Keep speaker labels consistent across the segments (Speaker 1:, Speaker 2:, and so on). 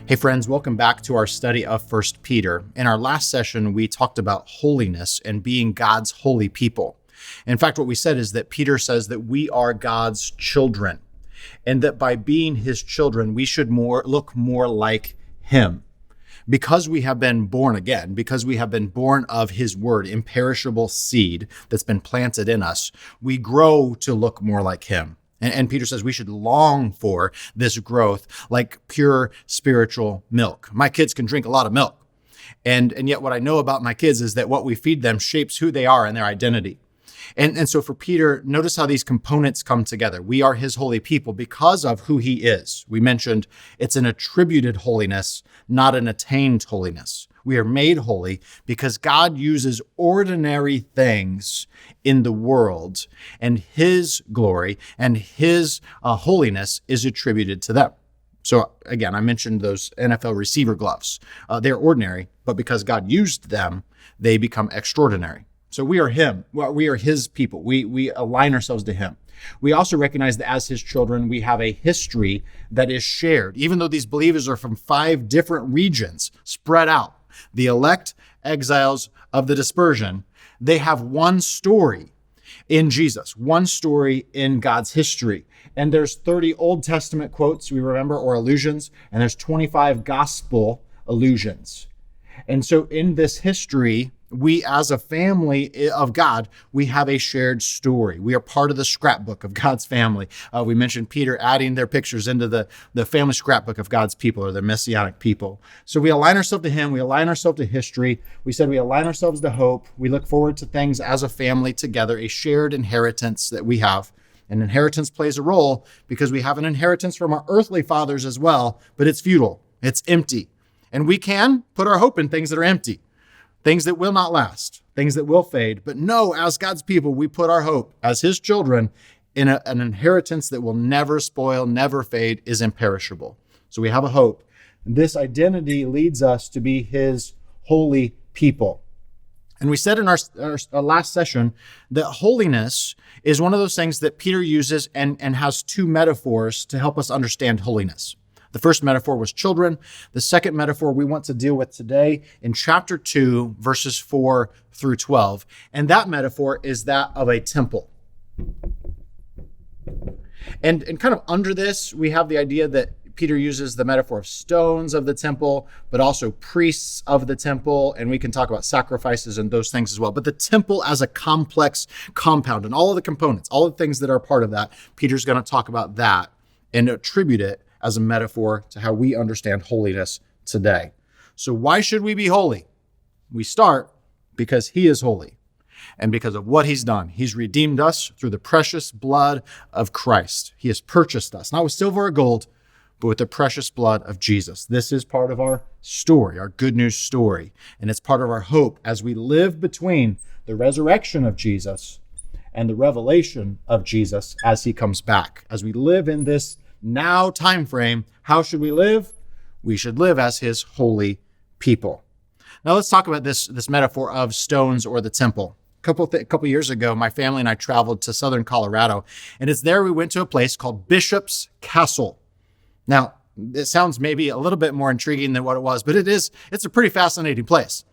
Speaker 1: Hey friends, welcome back to our study of 1 Peter. In our last session, we talked about holiness and being God's holy people. In fact, what we said is that Peter says that we are God's children, and that by being his children, we should look more like him. Because we have been born again, because we have been born of his word, imperishable seed that's been planted in us, we grow to look more like him. And Peter says we should long for this growth like pure spiritual milk. My kids can drink a lot of milk. And yet what I know about my kids is that what we feed them shapes who they are and their identity. And so for Peter, notice how these components come together. We are his holy people because of who he is. We mentioned it's an attributed holiness, not an attained holiness. We are made holy because God uses ordinary things in the world, and his glory and his holiness is attributed to them. So again, I mentioned those NFL receiver gloves. They're ordinary, but because God used them, they become extraordinary. So we are him. Well, we are his people. We align ourselves to him. We also recognize that as his children, we have a history that is shared. Even though these believers are from 5 different regions spread out, the elect exiles of the dispersion, they have one story in Jesus, one story in God's history. And there's 30 Old Testament quotes, we remember, or allusions, and there's 25 gospel allusions. And so in this history, we as a family of God, we have a shared story. We are part of the scrapbook of God's family. We mentioned Peter adding their pictures into the family scrapbook of God's people, or the messianic people. So we align ourselves to him. We align ourselves to history. We said we align ourselves to hope. We look forward to things as a family together, a shared inheritance that we have. And inheritance plays a role because we have an inheritance from our earthly fathers as well, but it's futile. It's empty. And we can put our hope in things that are empty. Things that will not last, things that will fade. But no, as God's people, we put our hope as his children in an inheritance that will never spoil, never fade, is imperishable. So we have a hope. And this identity leads us to be his holy people. And we said in our last session that holiness is one of those things that Peter uses and has 2 metaphors to help us understand holiness. The first metaphor was children. The second metaphor we want to deal with today in chapter 2, verses 4 through 12. And that metaphor is that of a temple. And kind of under this, we have the idea that Peter uses the metaphor of stones of the temple, but also priests of the temple. And we can talk about sacrifices and those things as well. But the temple as a complex compound and all of the components, all the things that are part of that, Peter's going to talk about that and attribute it as a metaphor to how we understand holiness today. So why should we be holy? We start because he is holy and because of what he's done. He's redeemed us through the precious blood of Christ. He has purchased us, not with silver or gold, but with the precious blood of Jesus. This is part of our story, our good news story. And it's part of our hope as we live between the resurrection of Jesus and the revelation of Jesus as he comes back. As we live in this now time frame, how should we live? We should live as his holy people. Now let's talk about this metaphor of stones or the temple. A couple years ago, my family and I traveled to southern Colorado, and it's there we went to a place called Bishop's Castle. Now, it sounds maybe a little bit more intriguing than what it was, but it's a pretty fascinating place.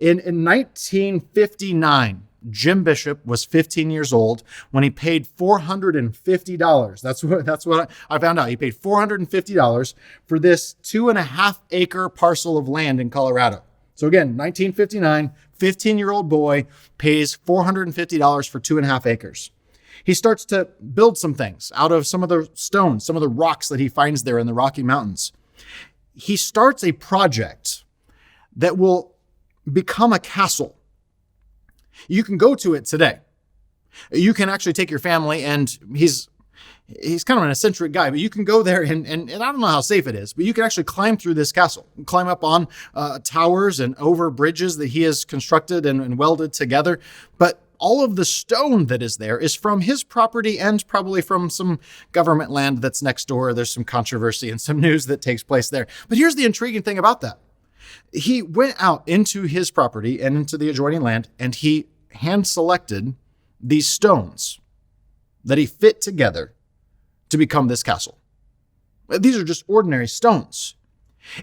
Speaker 1: In 1959, Jim Bishop was 15 years old when he paid $450. That's what I found out. He paid $450 for this 2.5 acre parcel of land in Colorado. So again, 1959, 15-year-old boy pays $450 for 2.5 acres. He starts to build some things out of some of the stones, some of the rocks that he finds there in the Rocky Mountains. He starts a project that will become a castle. You can go to it today. You can actually take your family, and he's kind of an eccentric guy, but you can go there and I don't know how safe it is, but you can actually climb through this castle, climb up on towers and over bridges that he has constructed and welded together. But all of the stone that is there is from his property and probably from some government land that's next door. There's some controversy and some news that takes place there. But here's the intriguing thing about that. He went out into his property and into the adjoining land, and he hand-selected these stones that he fit together to become this castle. These are just ordinary stones.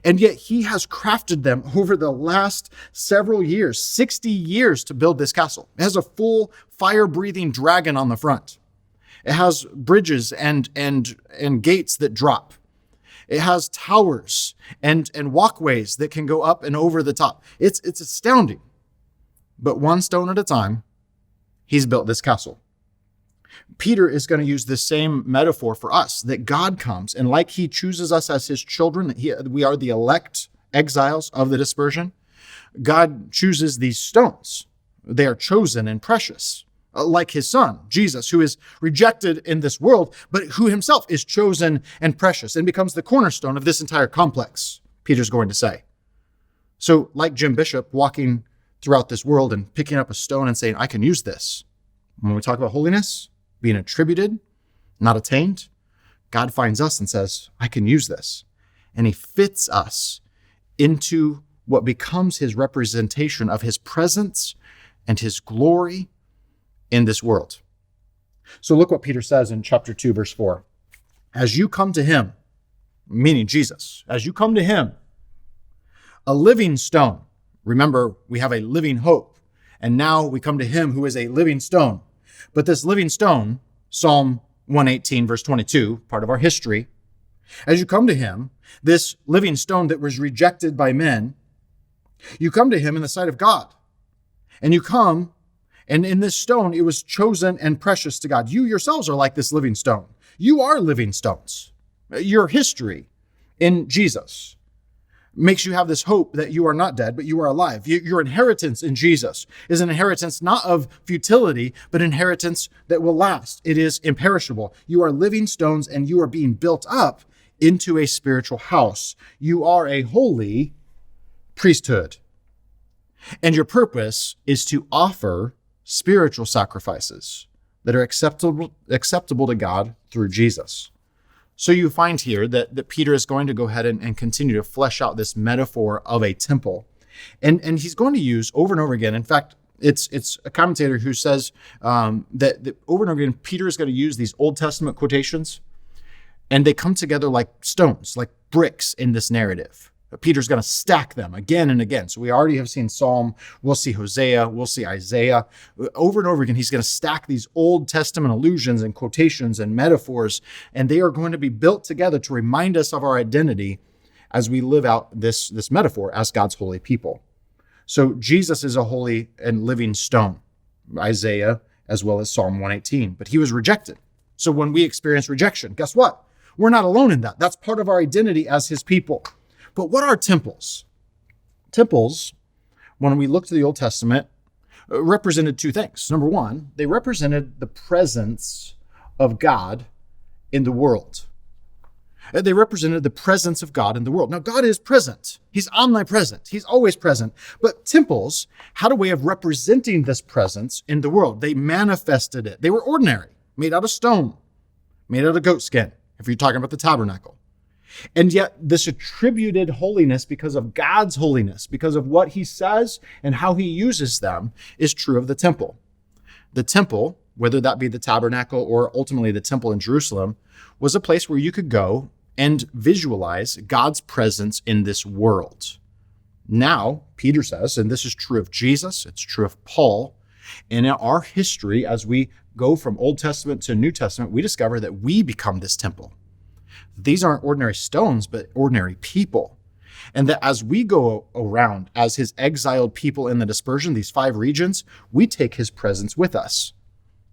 Speaker 1: And yet he has crafted them over the last several years, 60 years to build this castle. It has a full fire-breathing dragon on the front. It has bridges and gates that drop. It has towers and walkways that can go up and over the top. It's astounding. But one stone at a time, he's built this castle. Peter is going to use the same metaphor for us, that God comes, and like he chooses us as his children, we are the elect exiles of the dispersion, God chooses these stones. They are chosen and precious, like his son, Jesus, who is rejected in this world, but who himself is chosen and precious and becomes the cornerstone of this entire complex, Peter's going to say. So like Jim Bishop walking throughout this world and picking up a stone and saying, I can use this. When we talk about holiness, being attributed, not attained, God finds us and says, I can use this. And he fits us into what becomes his representation of his presence and his glory in this world. So look what Peter says in chapter 2, verse 4. As you come to him, meaning Jesus, as you come to him, a living stone. Remember, we have a living hope. And now we come to him who is a living stone. But this living stone, Psalm 118, verse 22, part of our history, as you come to him, this living stone that was rejected by men, you come to him in the sight of God. And you come, and in this stone, it was chosen and precious to God. You yourselves are like this living stone. You are living stones. Your history in Jesus makes you have this hope that you are not dead, but you are alive. Your inheritance in Jesus is an inheritance not of futility, but inheritance that will last. It is imperishable. You are living stones, and you are being built up into a spiritual house. You are a holy priesthood. And your purpose is to offer spiritual sacrifices that are acceptable to God through Jesus. So you find here that Peter is going to go ahead and continue to flesh out this metaphor of a temple. And he's going to use over and over again. In fact, it's a commentator who says that over and over again, Peter is going to use these Old Testament quotations, and they come together like stones, like bricks in this narrative. Peter's going to stack them again and again. So we already have seen Psalm, we'll see Hosea, we'll see Isaiah. Over and over again, he's going to stack these Old Testament allusions and quotations and metaphors, and they are going to be built together to remind us of our identity as we live out this metaphor as God's holy people. So Jesus is a holy and living stone, Isaiah as well as Psalm 118, but he was rejected. So when we experience rejection, guess what? We're not alone in that. That's part of our identity as his people. But what are temples? Temples, when we look to the Old Testament, represented two things. Number one, they represented the presence of God in the world. They represented the presence of God in the world. Now, God is present. He's omnipresent. He's always present. But temples had a way of representing this presence in the world. They manifested it. They were ordinary, made out of stone, made out of goat skin, if you're talking about the tabernacle. And yet this attributed holiness because of God's holiness, because of what he says and how he uses them, is true of the temple. The temple, whether that be the tabernacle or ultimately the temple in Jerusalem, was a place where you could go and visualize God's presence in this world. Now, Peter says, and this is true of Jesus, it's true of Paul, and in our history, as we go from Old Testament to New Testament, we discover that we become this temple. These aren't ordinary stones, but ordinary people. And that as we go around as his exiled people in the dispersion, these 5 regions, we take his presence with us.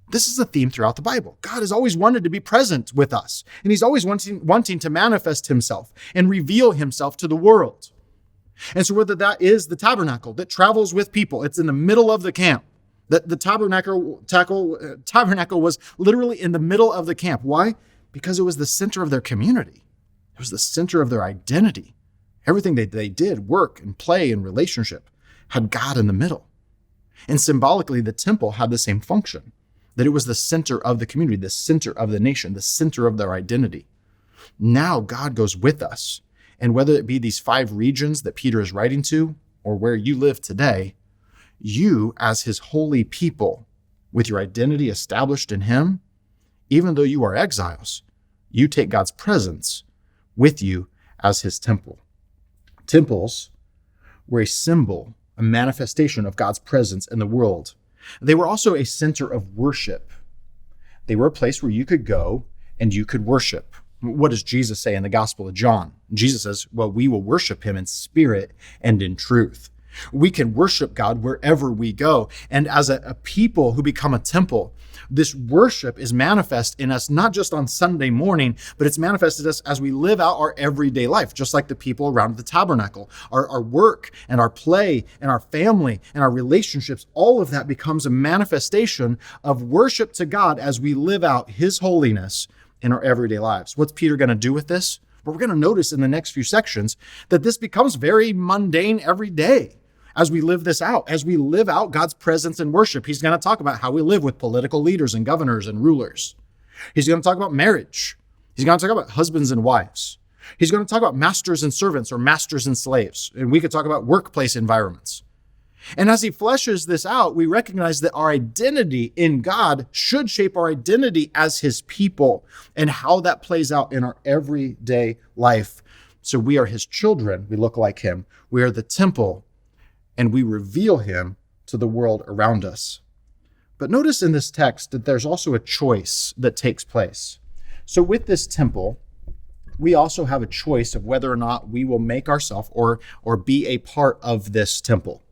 Speaker 1: This is a theme throughout the Bible. God has always wanted to be present with us, and he's always wanting to manifest himself and reveal himself to the world. And so whether that is the tabernacle that travels with people, it's in the middle of the camp. The tabernacle was literally in the middle of the camp. Why? Because it was the center of their community. It was the center of their identity. Everything they did, work and play and relationship, had God in the middle. And symbolically, the temple had the same function, that it was the center of the community, the center of the nation, the center of their identity. Now God goes with us. And whether it be these 5 regions that Peter is writing to, or where you live today, you as his holy people, with your identity established in him, even though you are exiles, you take God's presence with you as his temple. Temples were a symbol, a manifestation of God's presence in the world. They were also a center of worship. They were a place where you could go and you could worship. What does Jesus say in the Gospel of John? Jesus says, well, we will worship him in spirit and in truth. We can worship God wherever we go. And as a people who become a temple, this worship is manifest in us, not just on Sunday morning, but it's manifested us as we live out our everyday life, just like the people around the tabernacle. Our work and our play and our family and our relationships, all of that becomes a manifestation of worship to God as we live out his holiness in our everyday lives. What's Peter going to do with this? Well, we're going to notice in the next few sections that this becomes very mundane every day. As we live this out, as we live out God's presence and worship, he's going to talk about how we live with political leaders and governors and rulers. He's going to talk about marriage. He's going to talk about husbands and wives. He's going to talk about masters and servants or masters and slaves. And we could talk about workplace environments. And as he fleshes this out, we recognize that our identity in God should shape our identity as his people and how that plays out in our everyday life. So we are his children. We look like him. We are the temple, and we reveal him to the world around us. But notice in this text that there's also a choice that takes place. So with this temple, we also have a choice of whether or not we will make ourselves or be a part of this temple.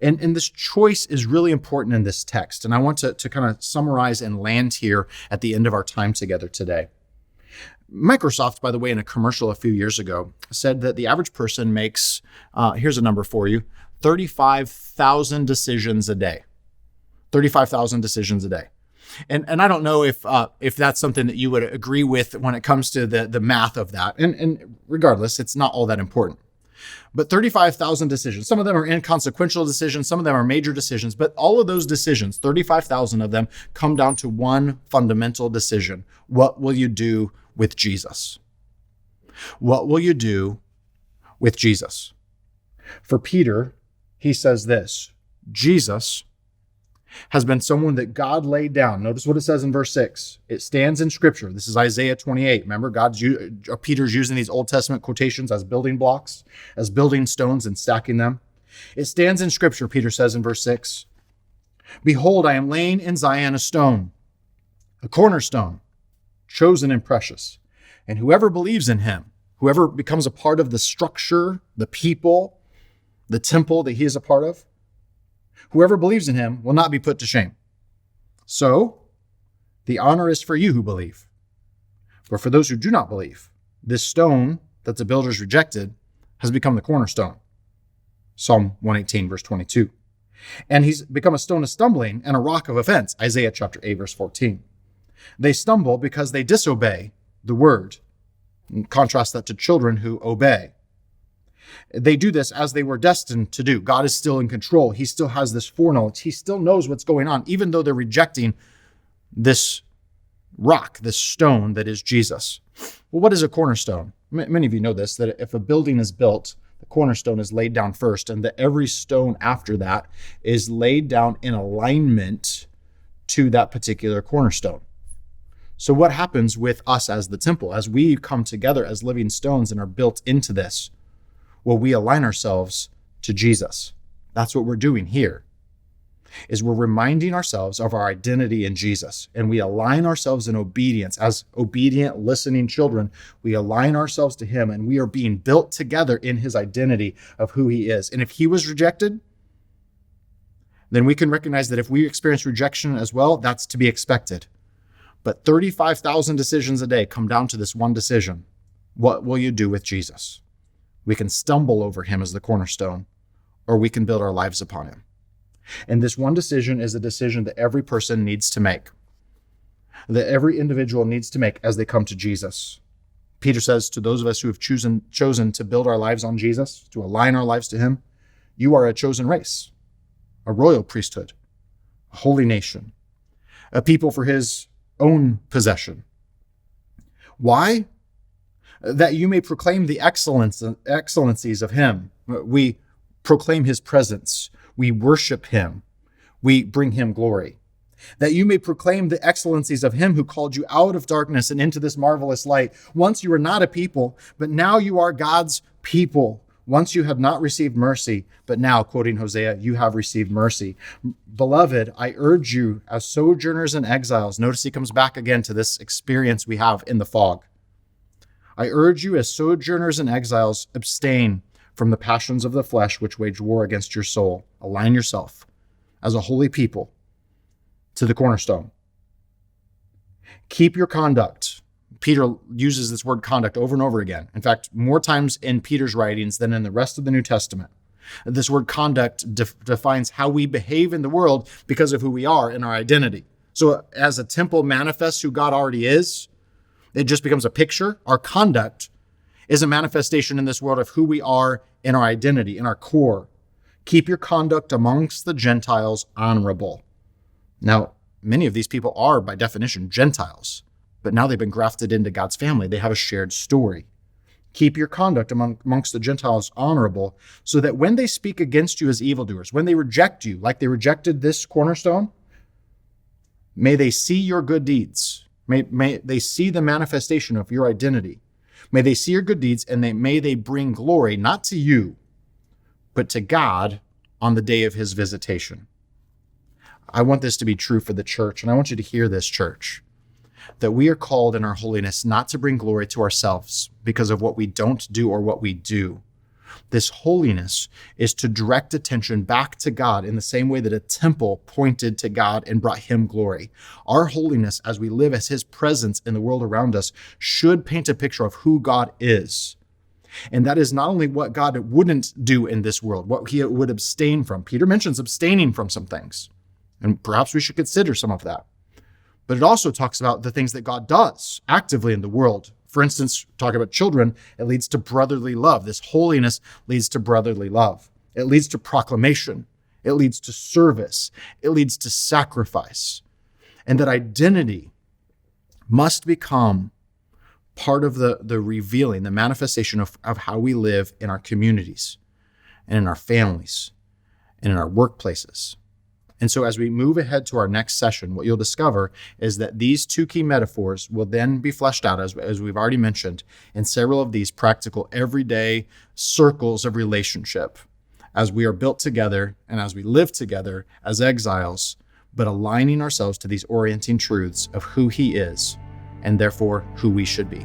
Speaker 1: And this choice is really important in this text. And I want to kind of summarize and land here at the end of our time together today. Microsoft, by the way, in a commercial a few years ago, said that the average person makes, here's a number for you, 35,000 decisions a day. 35,000 decisions a day. And I don't know if that's something that you would agree with when it comes to the math of that. And regardless, it's not all that important. But 35,000 decisions. Some of them are inconsequential decisions. Some of them are major decisions. But all of those decisions, 35,000 of them, come down to one fundamental decision. What will you do with Jesus? What will you do with Jesus? For Peter, he says this: Jesus has been someone that God laid down. Notice what it says in verse 6. It stands in Scripture. This is Isaiah 28. Remember, Peter's using these Old Testament quotations as building blocks, as building stones and stacking them. It stands in Scripture, Peter says in verse 6. Behold, I am laying in Zion a stone, a cornerstone, chosen and precious. And whoever believes in him, whoever becomes a part of the structure, the people, the temple that he is a part of, whoever believes in him will not be put to shame. So, the honor is for you who believe. But for those who do not believe, this stone that the builders rejected has become the cornerstone. Psalm 118, verse 22. And he's become a stone of stumbling and a rock of offense. Isaiah chapter 8, verse 14. They stumble because they disobey the word. And contrast that to children who obey. They do this as they were destined to do. God is still in control. He still has this foreknowledge. He still knows what's going on, even though they're rejecting this rock, this stone that is Jesus. Well, what is a cornerstone? Many of you know this, that if a building is built, the cornerstone is laid down first, and that every stone after that is laid down in alignment to that particular cornerstone. So what happens with us as the temple, as we come together as living stones and are built into this? Well, we align ourselves to Jesus. That's what we're doing here, is we're reminding ourselves of our identity in Jesus. And we align ourselves in obedience. As obedient, listening children, we align ourselves to him, and we are being built together in his identity of who he is. And if he was rejected, then we can recognize that if we experience rejection as well, that's to be expected. But 35,000 decisions a day come down to this one decision. What will you do with Jesus? We can stumble over him as the cornerstone, or we can build our lives upon him. And this one decision is a decision that every person needs to make, that every individual needs to make as they come to Jesus. Peter says to those of us who have chosen to build our lives on Jesus, to align our lives to him, you are a chosen race, a royal priesthood, a holy nation, a people for his own possession. Why? That you may proclaim the excellencies of him. We proclaim his presence. We worship him. We bring him glory. That you may proclaim the excellencies of him who called you out of darkness and into this marvelous light. Once you were not a people, but now you are God's people. Once you have not received mercy, but now, quoting Hosea, you have received mercy. Beloved, I urge you as sojourners and exiles. Notice he comes back again to this experience we have in the fog. I urge you as sojourners and exiles, abstain from the passions of the flesh which wage war against your soul. Align yourself as a holy people to the cornerstone. Keep your conduct. Peter uses this word conduct over and over again. In fact, more times in Peter's writings than in the rest of the New Testament. This word conduct defines how we behave in the world because of who we are and our identity. So as a temple manifests who God already is, it just becomes a picture. Our conduct is a manifestation in this world of who we are in our identity, in our core. Keep your conduct amongst the Gentiles honorable. Now, many of these people are, by definition, Gentiles, but now they've been grafted into God's family. They have a shared story. Keep your conduct amongst the Gentiles honorable, so that when they speak against you as evildoers, when they reject you, like they rejected this cornerstone, may they see your good deeds. May they see the manifestation of your identity. May they see your good deeds, and may they bring glory, not to you, but to God on the day of his visitation. I want this to be true for the church, and I want you to hear this, church, that we are called in our holiness not to bring glory to ourselves because of what we don't do or what we do. This holiness is to direct attention back to God in the same way that a temple pointed to God and brought him glory. Our holiness, as we live as his presence in the world around us, should paint a picture of who God is. And that is not only what God wouldn't do in this world, what he would abstain from. Peter mentions abstaining from some things, and perhaps we should consider some of that. But it also talks about the things that God does actively in the world. For instance, talking about children, it leads to brotherly love. This holiness leads to brotherly love. It leads to proclamation. It leads to service. It leads to sacrifice. And that identity must become part of the revealing, the manifestation of how we live in our communities and in our families and in our workplaces. And so as we move ahead to our next session, what you'll discover is that these two key metaphors will then be fleshed out, as we've already mentioned, in several of these practical, everyday circles of relationship as we are built together and as we live together as exiles, but aligning ourselves to these orienting truths of who he is and therefore who we should be.